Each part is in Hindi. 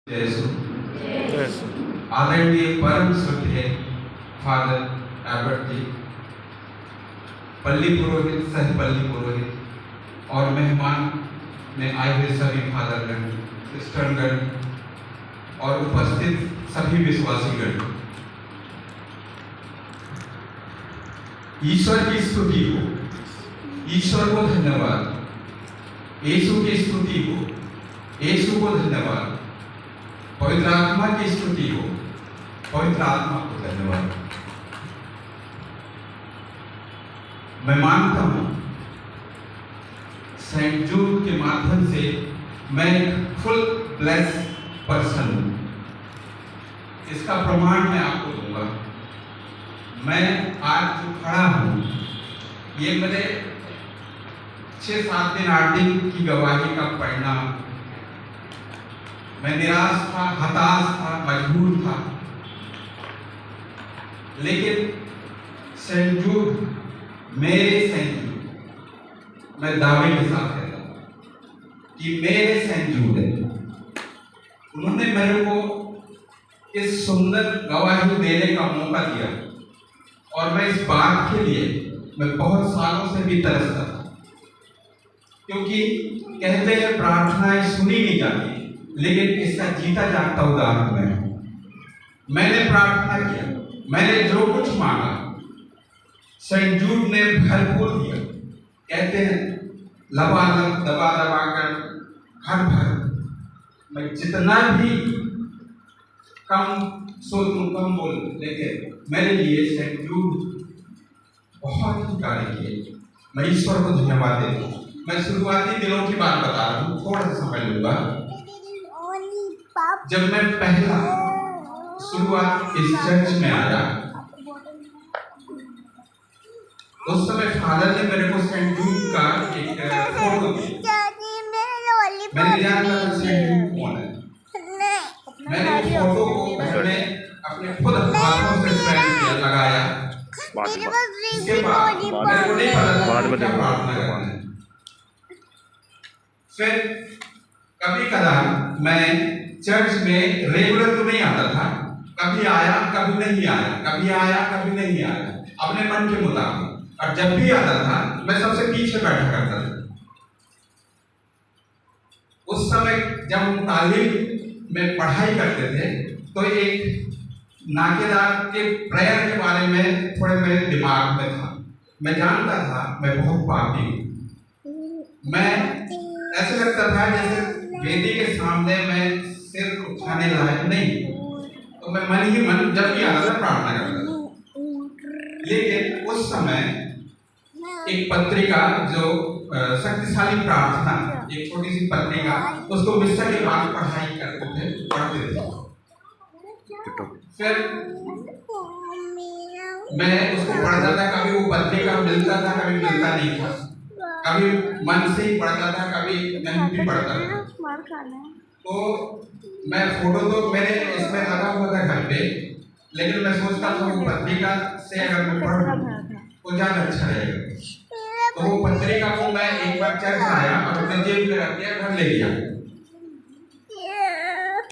यीशु Yes. आदरणीय परम श्रद्धेय फादर एल्बर्ट जी, पल्ली पुरोहित, सह पल्ली पुरोहित और मेहमान में आए हुए सभी फादरगण, सिस्टरगण और उपस्थित सभी विश्वासीगण, ईश्वर की स्तुति हो, ईश्वर को धन्यवाद, यीशु की स्तुति हो, यीशु को धन्यवाद, पवित्र आत्मा की स्तुति हो, पवित्र आत्मा को धन्यवाद। मैं मानता हूं सेंट जूड के माध्यम से मैं एक फुल ब्लेस पर्सन हूं। इसका प्रमाण मैं आपको दूंगा। मैं आज जो खड़ा हूं, ये मेरे 6-7 दिन 8 दिन की गवाही का परिणाम। मैं निराश था, हताश था, मजबूर था, लेकिन सेंट जूड, मेरे सेंट जूड, मैं दावे के साथ कहता हूं कि मेरे सेंट जूड है। उन्होंने मेरे को इस सुंदर गवाही देने का मौका दिया और मैं इस बात के लिए मैं बहुत सालों से भी तरसता था, क्योंकि कहते हैं प्रार्थनाएं सुनी नहीं जाती, लेकिन इसका जीता जागता उदाहरण मैं हूं। मैंने प्रार्थना किया, मैंने जो कुछ मांगा सेंट जूड ने भरपूर दिया। कहते हैं लबालब दबा दबा कर हर भर, मैं जितना भी कम सोचूं कम बोल, लेकिन मेरे लिए सेंट जूड बहुत ही कार्य किए। मैं ईश्वर को धन्यवाद देता हूं। मैं शुरुआती दिनों की बात बता रहा हूं, थोड़ा सा समझ लूंगा। जब मैं पहला शुरुआत इस चर्च में आया, उस समय फादर ने मेरे को सेंट जूड का एक फोटो दिया। मैंने जानता था सेंट जूड कौन है। मैंने उस फोटो को अपने खुद हाथों से फ्रेम किया, लगाया। इसके बाद मेरे को नहीं पता था क्या प्रार्थना करना है। फिर कभी कदार मैं चर्च में रेगुलर तो नहीं आता था, कभी आया कभी नहीं आया, कभी आया कभी नहीं आया, अपने मन के मुताबिक। और जब भी आता था मैं सबसे पीछे बैठा करता था। उस समय जब हम तालीम में पढ़ाई करते थे तो एक नाकेदार के प्रेयर के बारे में थोड़े मेरे दिमाग में था। मैं जानता था मैं बहुत पापी हूं। मैं ऐसे लगता था जैसे वेदी के सामने मैं सिर उठाने लायक नहीं, तो मैं मन ही मन जब भी आता था प्रार्थना करता था। लेकिन उस समय एक पत्रिका जो शक्तिशाली प्रार्थना, एक छोटी सी पत्रिका, उसको मिस्टर के बाद पढ़ाई करते थे, पढ़ते थे। फिर मैं उसको पढ़ता था, कभी वो पत्रिका मिलता था, कभी मिलता नहीं था, कभी मन से ही पढ़ता था, कभी नहीं भी पढ़ता था। तो मैं फोटो तो मेरे इसमें लगा हुआ था घर पे, लेकिन मैं सोचता था वो पत्रिका से अगर मैं पढ़ूं तो ज़्यादा अच्छा रहेगा। तो वो पत्रिका को मैं एक बार चर्च आया और अपने जेब में रख दिया, घर ले लिया।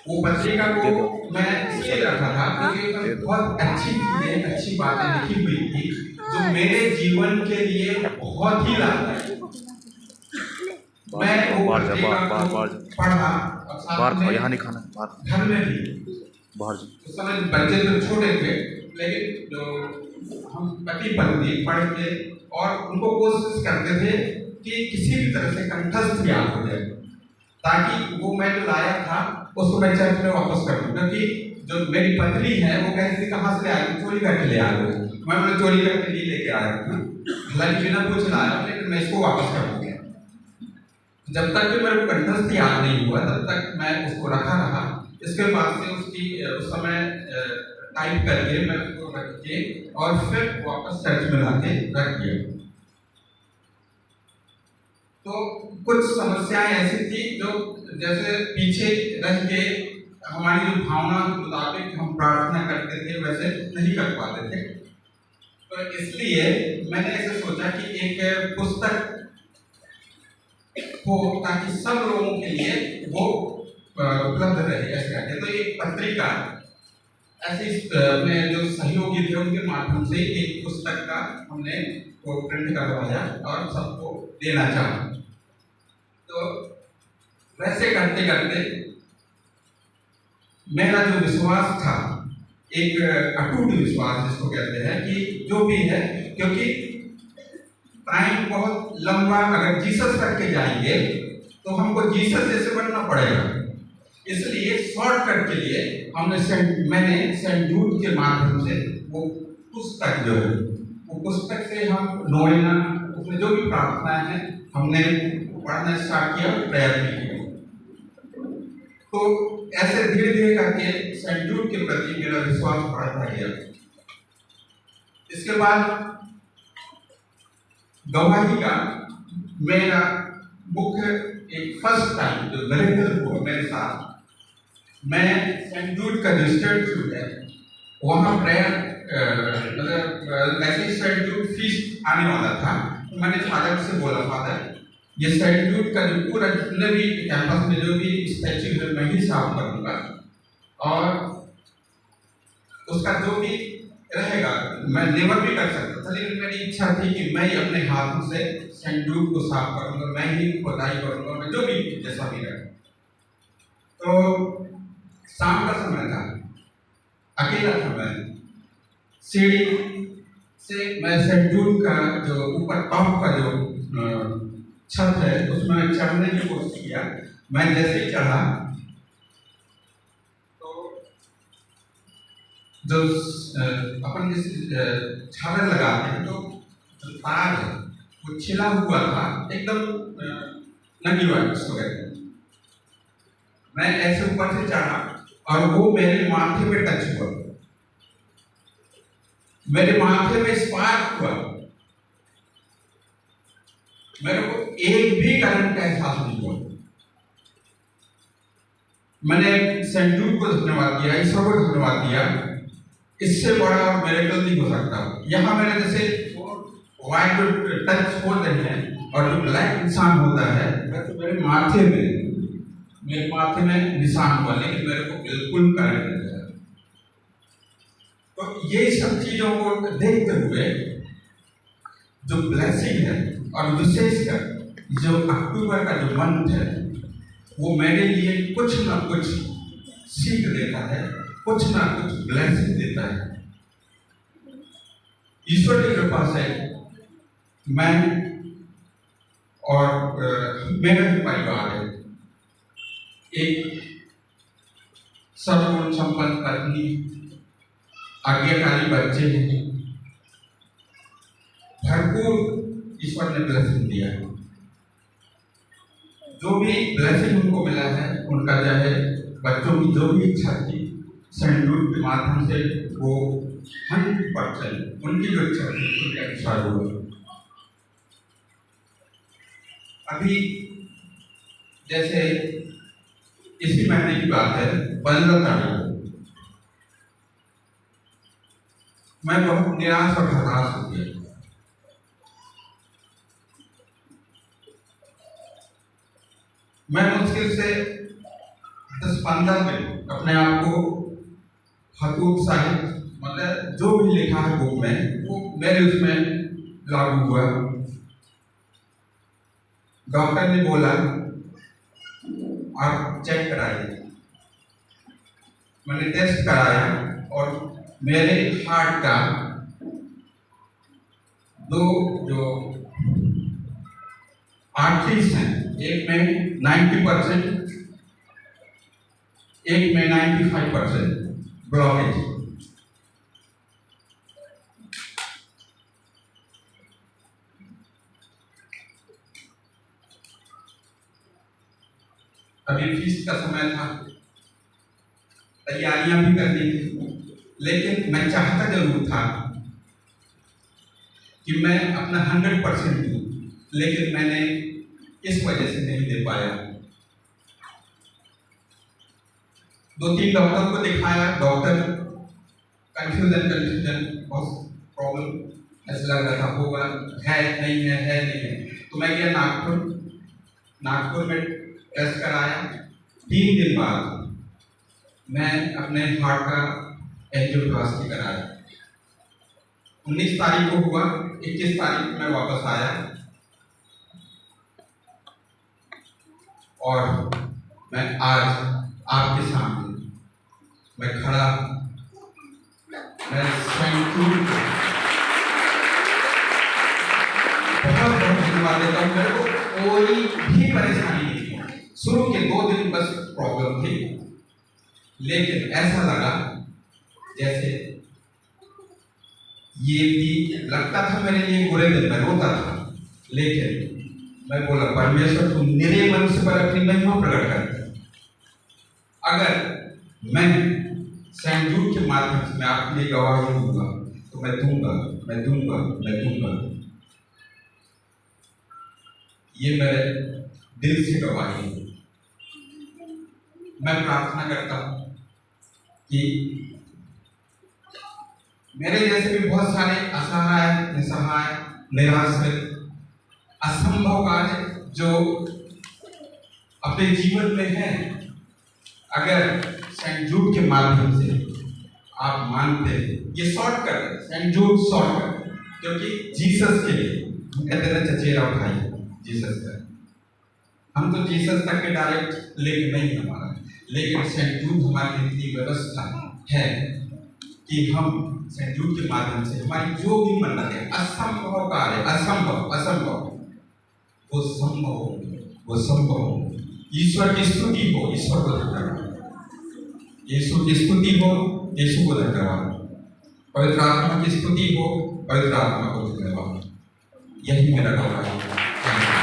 वो पत्रिका को मैं इसलिए रखा था क्योंकि उसमें बहुत अच्छी चीजें, अच्छी बातें लिखी हुई थी जो मेरे जीवन के लिए बहुत ही लाभदायक। मैं वो पत्रिका को पढ़ा और यहाँ नहीं खाना, घर में भी। बाहर उस समय बच्चे तो छोटे थे, लेकिन जो हम पति पत्नी पढ़ के और उनको कोशिश करते थे कि किसी भी तरह से कंठस्थ याद हो जाए, ताकि वो मैं जो लाया था उसको मैं चर्च में वापस कर दूं। क्योंकि जो मेरी पत्नी है वो कहती थी कहाँ से ले आए, चोरी करके ले आए हो। मैं चोरी करके नहीं लेके आया था, हालांकि बिना पूछ लाया, लेकिन मैं इसको वापस कर दूंगा। जब तक कि मेरे को कंठस्थ याद नहीं हुआ तब तक मैं उसको रखा रहा। इसके बाद से उसकी उस समय टाइप करके मैं उसको रख के और फिर वापस चर्च में लाके रख दिया। तो कुछ समस्याएं ऐसी थी जो जैसे पीछे रह के हमारी जो भावना के मुताबिक हम प्रार्थना करते थे वैसे नहीं कर पाते थे। तो इसलिए मैंने ऐसे सोचा कि एक पुस्तक हो ताकि सब लोगों के लिए वो उपलब्ध रही ऐसे करके। तो एक पत्रिका ऐसे में जो सहयोगी थे उनके माध्यम से एक पुस्तक का हमने वो प्रिंट करवाया और सबको देना चाहा। तो वैसे करते करते मेरा जो विश्वास था, एक अटूट विश्वास जिसको कहते हैं कि जो भी है, क्योंकि टाइम बहुत लंबा अगर जीसस तक के जाएंगे तो हमको जीसस जैसे बनना पड़ेगा। इसलिए शॉर्टकट के लिए मैंने सेंट जूड के माध्यम से वो पुस्तक जो है, वो पुस्तक से हम नोवेना, उसमें जो भी प्रार्थनाएं हैं हमने पढ़ना स्टार्ट किया, प्रयत्न किया। तो ऐसे धीरे धीरे करके सेंट जूड के प्रति मेरा विश्वास बढ़ता गया। इसके बाद गवाही का मेरा मुख्य एक फर्स्ट टाइम जो निरंतर हुआ मेरे साथ, मैं सेंट जूड का जो इंस्टीट्यूट है वहाँ प्रेयर मतलब ऐसे सेंट जूड फीस्ट आने वाला था। तो मैंने फादर से बोला, फादर ये सेंट जूड का जो पूरा जितने भी कैंपस में जो भी स्टैच्यू है मैं ही साफ करूँगा, और उसका जो भी रहेगा मैं नेवर भी कर सकता था, लेकिन मेरी इच्छा थी कि मैं ही अपने हाथों से सेंट जूड को साफ करूँगा, मैं ही खुदाई करूँगा, मैं जो भी जैसा भी रहे। तो शाम का समय था, अकेला था मैं, सीढ़ी से मैं सेंट जूड का जो ऊपर टॉप का जो छत है उसमें चढ़ने की कोशिश किया। मैं जैसे ही चढ़ा तो जो अपन जिस छावल लगाते हैं तो जो तार है वो छिला हुआ था, एकदम नंगी हुआ उसको कहते हैं। मैं ऐसे ऊपर से चढ़ा और वो मेरे माथे पे टच हुआ, मेरे माथे में स्पार्क हुआ, मेरे को एक भी करंट का एहसास नहीं हुआ। मैंने सेंट जूड को धन्यवाद दिया, ईश्वर को धन्यवाद दिया, इससे बड़ा और मिरेकल नहीं हो सकता। यहाँ मेरे जैसे व्हाइट टच हो रहे हैं और जो ब्लैक निशान होता है वैसे मेरे माथे में निशान हुआ, लेकिन मेरे को बिल्कुल करंट नहीं आया। तो ये सब चीजों को देखते हुए जो ब्लेसिंग है और विशेषकर जो अक्टूबर का जो मंथ है वो मेरे लिए कुछ ना कुछ सीख देता है, कुछ ना कुछ ब्लेसिंग देता है। ईश्वर की कृपा से मैं और मेरा जो परिवार है, एक सर्वगुण संपन्न पत्नी, आज्ञाकारी बच्चे हैं, भरपूर ईश्वर ने ब्लेसिंग दिया है। जो भी ब्लेसिंग उनको मिला है, उनका जो है बच्चों की जो भी इच्छा थी सेंट जूड के माध्यम से वो 100% उनकी जो इच्छा थी उनके अनुसार हुआ। अभी जैसे इसी महीने की बात है, 15 तारीख को मैं बहुत निराश और हताश हो गया। मैं मुश्किल से 10-15 दिन अपने आप को हतोत्साहित, मतलब जो भी लिखा है बुक में वो मेरे उसमें लागू हुआ। डॉक्टर ने बोला आप चेक कराइए। मैंने टेस्ट कराया और मेरे हार्ट का दो जो आर्टरीज हैं, एक में 90%, एक में 95% ब्लॉकेज। अभी फीस्ट का समय था, तैयारियां भी करनी थी, लेकिन मैं चाहता जरूर था कि मैं अपना 100% दूं, लेकिन मैंने इस वजह से नहीं दे पाया। 2-3 डॉक्टर को दिखाया, डॉक्टर कंफ्यूजन बहुत प्रॉब्लम ऐसा लग रहा था, होगा है नहीं है। तो मैं गया नागपुर में टेस्ट कराया 3 दिन बाद मैं अपने हार्ट का एंजियोप्लास्टी कराया। 19 तारीख को हुआ, 21 तारीख को मैं वापस आया और मैं आज आपके सामने मैं खड़ा, मैं सेंट जूड को बहुत बहुत धन्यवाद देता हूँ। मेरे को कोई भी परेशानी नहीं थी, शुरू के 2 दिन बस प्रॉब्लम थी, लेकिन ऐसा लगा जैसे ये भी लगता था मेरे लिए बुरे दिन, मैं रोता था, लेकिन मैं बोला परमेश्वर तुम मेरे मनुष्य पर अपनी महिमा प्रकट करते। अगर मैं सेंट जूड के माध्यम से मैं आपके लिए गवाही दूंगा तो मैं दूंगा, मैं दूंगा, मैं दूंगा। ये मेरे दिल से गवाही है। मैं प्रार्थना करता हूं कि मेरे जैसे भी बहुत सारे असहाय, निसहाय, निराश्रित, असंभव कार्य जो अपने जीवन में है, अगर सेंट जूड के माध्यम से आप मानते हैं, ये शॉर्टकट है, सेंट जूड शॉर्टकट, क्योंकि जीसस के लिए हम कहते हैं चचेरा उठाइए जीसस का, हम तो जीसस तक के डायरेक्ट लिंक नहीं हमारा, लेकिन सेंट जूड हमारी इतनी व्यवस्था है कि हम सेंट जूड के माध्यम से हमारी जो भी मन्नत है, असंभव कार्य, असंभव असंभव वो संभव हो, वो संभव हो। ईश्वर की स्तुति हो, ईश्वर को धन्यवाद। यीशु की स्तुति हो, यीशु को धन्यवाद। पवित्र आत्मा की स्तुति हो, पवित्र आत्मा को धन्यवाद। यही मेरा गवाही है।